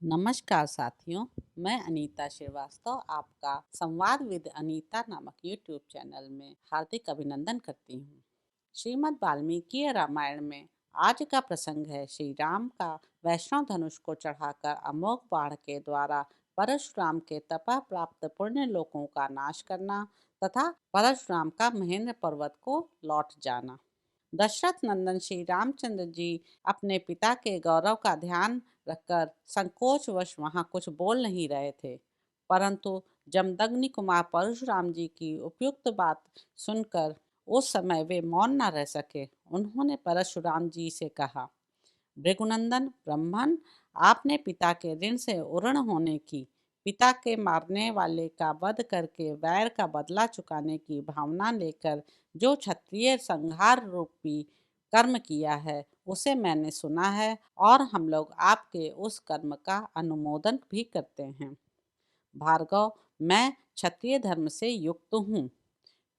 नमस्कार साथियों। मैं अनीता श्रीवास्तव आपका संवाद विद अनीता नामक यूट्यूब चैनल में हार्दिक अभिनंदन करती हूँ। श्रीमद् वाल्मीकि रामायण में आज का प्रसंग है श्री राम का वैष्णव धनुष को चढ़ाकर अमोघ बाण के द्वारा परशुराम के तपः प्राप्त पुण्य लोकों का नाश करना तथा परशुराम का महेंद्र पर्वत को लौट जाना। दशरथ नंदन श्री रामचंद्र जी अपने पिता के गौरव का ध्यान रखकर संकोचवश वहां कुछ बोल नहीं रहे थे, परंतु जमदग्नि कुमार परशुराम जी की उपयुक्त बात सुनकर उस समय वे मौन न रह सके। उन्होंने परशुराम जी से कहा, भृगुनंदन ब्रह्मन, आपने पिता के ऋण से उऋण होने की, पिता के मारने वाले का वध करके वैर का बदला चुकाने की भावना लेकर जो क्षत्रिय संहार रूपी कर्म किया है उसे मैंने सुना है और हम लोग आपके उस कर्म का अनुमोदन भी करते हैं। भार्गव, मैं क्षत्रिय धर्म से युक्त हूँ,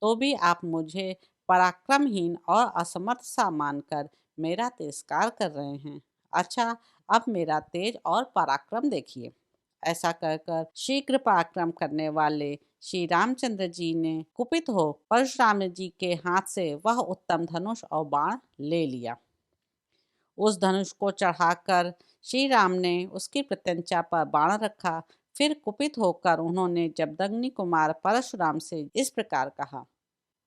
तो भी आप मुझे पराक्रमहीन और असमर्थ सा मानकर मेरा तिरस्कार कर रहे हैं। अच्छा, अब मेरा तेज और पराक्रम देखिए। ऐसा कहकर शीघ्र पराक्रम करने वाले श्री रामचंद्र जी ने कुपित हो परशुराम जी के हाथ से वह उत्तम धनुष और बाण ले लिया। उस धनुष को चढ़ाकर श्री राम ने उसकी प्रत्यंचा पर बाण रखा। फिर कुपित होकर उन्होंने जमदग्नि कुमार परशुराम से इस प्रकार कहा,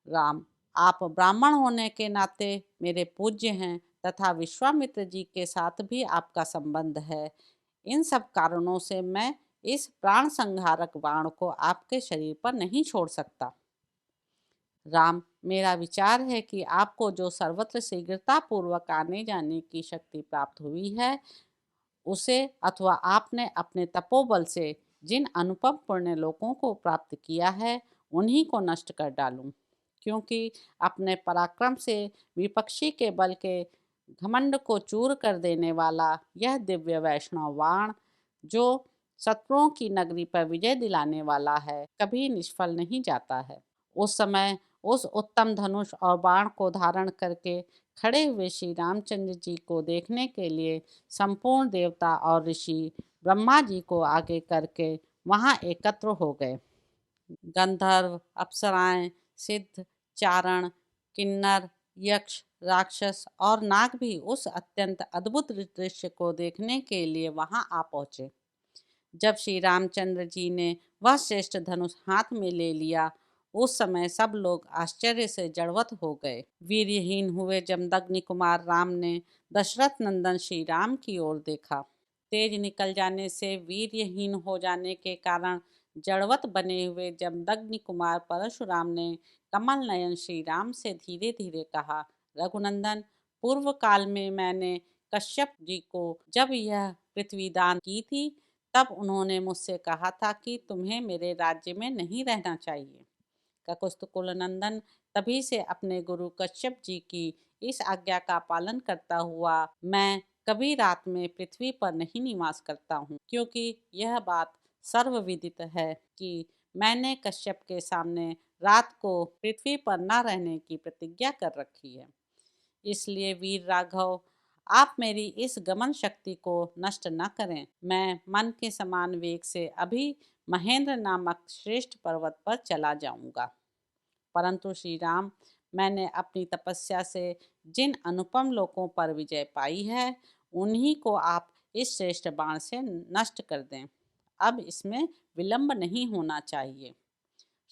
राम, आप ब्राह्मण होने के नाते मेरे पूज्य हैं तथा विश्वामित्र जी के साथ भी आपका संबंध है। इन सब कारणों से मैं इस प्राण संहारक बाण को आपके शरीर पर नहीं छोड़ सकता। राम, मेरा विचार है कि आपको जो सर्वत्र शीघ्रता पूर्वक आने जाने की शक्ति प्राप्त हुई है, उसे अथवा आपने अपने तपोबल से जिन अनुपम पुण्य लोकों को प्राप्त किया है, उन्हीं को नष्ट कर डालूं, क्योंकि अपने पराक्रम से विपक्षी के बल के घमंड को चूर कर देने वाला यह दिव्य वैष्णव बाण, जो शत्रुओं की नगरी पर विजय दिलाने वाला है, कभी निष्फल नहीं जाता है। उस समय उस उत्तम धनुष और बाण को धारण करके खड़े हुए श्री रामचंद्र जी को देखने के लिए संपूर्ण देवता और ऋषि ब्रह्मा जी को आगे करके वहां एकत्र हो गए। गंधर्व, अप्सराएं, सिद्ध, चारण, किन्नर, यक्ष, राक्षस और नाग भी उस अत्यंत अद्भुत दृश्य को देखने के लिए वहां आ पहुंचे। जब श्री रामचंद्र जी ने वह श्रेष्ठ धनुष हाथ में ले लिया, उस समय सब लोग आश्चर्य से जड़वत हो गए। वीर्यहीन हुए जमदग्नि कुमार राम ने दशरथ नंदन श्री राम की ओर देखा। तेज निकल जाने से वीर्यहीन हो जाने के कारण जड़वत बने हुए जमदग्नि कुमार परशुराम ने कमल नयन श्री राम से धीरे धीरे कहा, रघुनंदन, पूर्व काल में मैंने कश्यप जी को जब यह पृथ्वी दान की थी, तब उन्होंने मुझसे कहा था कि तुम्हें मेरे राज्य में नहीं रहना चाहिए। ककुस्तुकुल नंदन, तभी से अपने गुरु कश्यप जी की इस आज्ञा का पालन करता हुआ मैं कभी रात में पृथ्वी पर नहीं निवास करता हूँ, क्योंकि यह बात सर्वविदित है कि मैंने कश्यप के सामने रात को पृथ्वी पर न रहने की प्रतिज्ञा कर रखी है। इसलिए वीर राघव, आप मेरी इस गमन शक्ति को नष्ट न करें। मैं मन के समान वेग से अभी महेंद्र नामक श्रेष्ठ पर्वत पर चला जाऊंगा। परंतु श्री राम, मैंने अपनी तपस्या से जिन अनुपम लोकों पर विजय पाई है, उन्हीं को आप इस श्रेष्ठ बाण से नष्ट कर दें। अब इसमें विलंब नहीं होना चाहिए।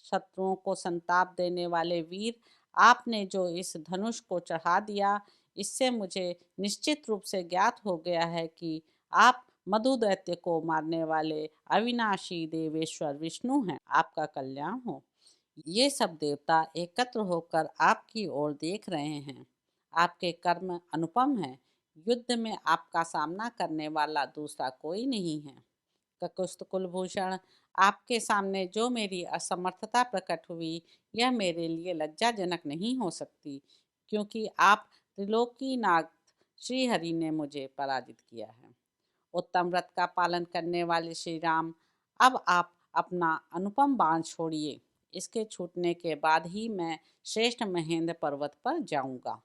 शत्रुओं को संताप देने वाले वीर, आपने जो इस धनुष को चढ़ा दिया, इससे मुझे निश्चित रूप से ज्ञात हो गया है कि आप मधु दैत्य को मारने वाले अविनाशी देवेश्वर विष्णु हैं। आपका कल्याण हो। ये सब देवता एकत्र होकर आपकी ओर देख रहे हैं। आपके कर्म अनुपम हैं। युद्ध में आपका सामना करने वाला दूसरा कोई नहीं है। ककुस्त कुलभूषण, आपके सामने जो मेरी असमर्थता प्रकट हुई, यह मेरे लिए लज्जाजनक नहीं हो सकती, क्योंकि आप त्रिलोकीनाथ श्री हरि ने मुझे पराजित किया है। उत्तम व्रत का पालन करने वाले श्री राम, अब आप अपना अनुपम बाण छोड़िए। इसके छूटने के बाद ही मैं श्रेष्ठ महेंद्र पर्वत पर जाऊंगा।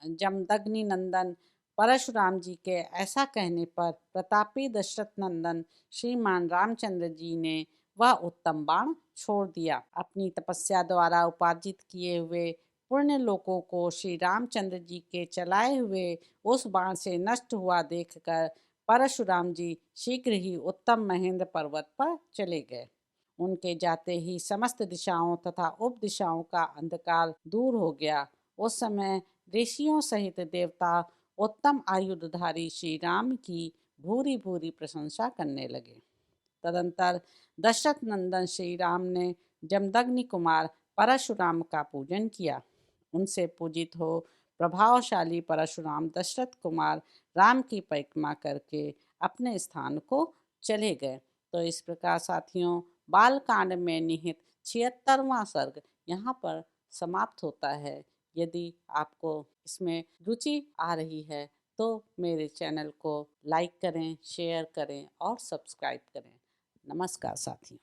जमदग्नि नंदन परशुराम जी के ऐसा कहने पर प्रतापी दशरथ नंदन श्रीमान रामचंद्र जी ने वह उत्तम बाण छोड़ दिया। अपनी तपस्या द्वारा उपार्जित किए हुए पुण्य लोकों को श्री रामचंद्र जी के चलाए हुए उस बाण से नष्ट हुआ देखकर परशुराम जी शीघ्र ही उत्तम महेंद्र पर्वत पर चले गए। उनके जाते ही समस्त दिशाओं तथा उप दिशाओं का अंधकार दूर हो गया। उस समय ऋषियों सहित देवता उत्तम आयुधधारी श्री राम की भूरी भूरी प्रशंसा करने लगे। तदंतर दशरथ नंदन श्री राम ने जमदग्नि कुमार परशुराम का पूजन किया। उनसे पूजित हो प्रभावशाली परशुराम दशरथ कुमार राम की परिक्रमा करके अपने स्थान को चले गए। तो इस प्रकार साथियों, बालकांड में निहित 76वां सर्ग यहाँ पर समाप्त होता है। यदि आपको इसमें रुचि आ रही है तो मेरे चैनल को लाइक करें, शेयर करें और सब्सक्राइब करें। नमस्कार साथियों।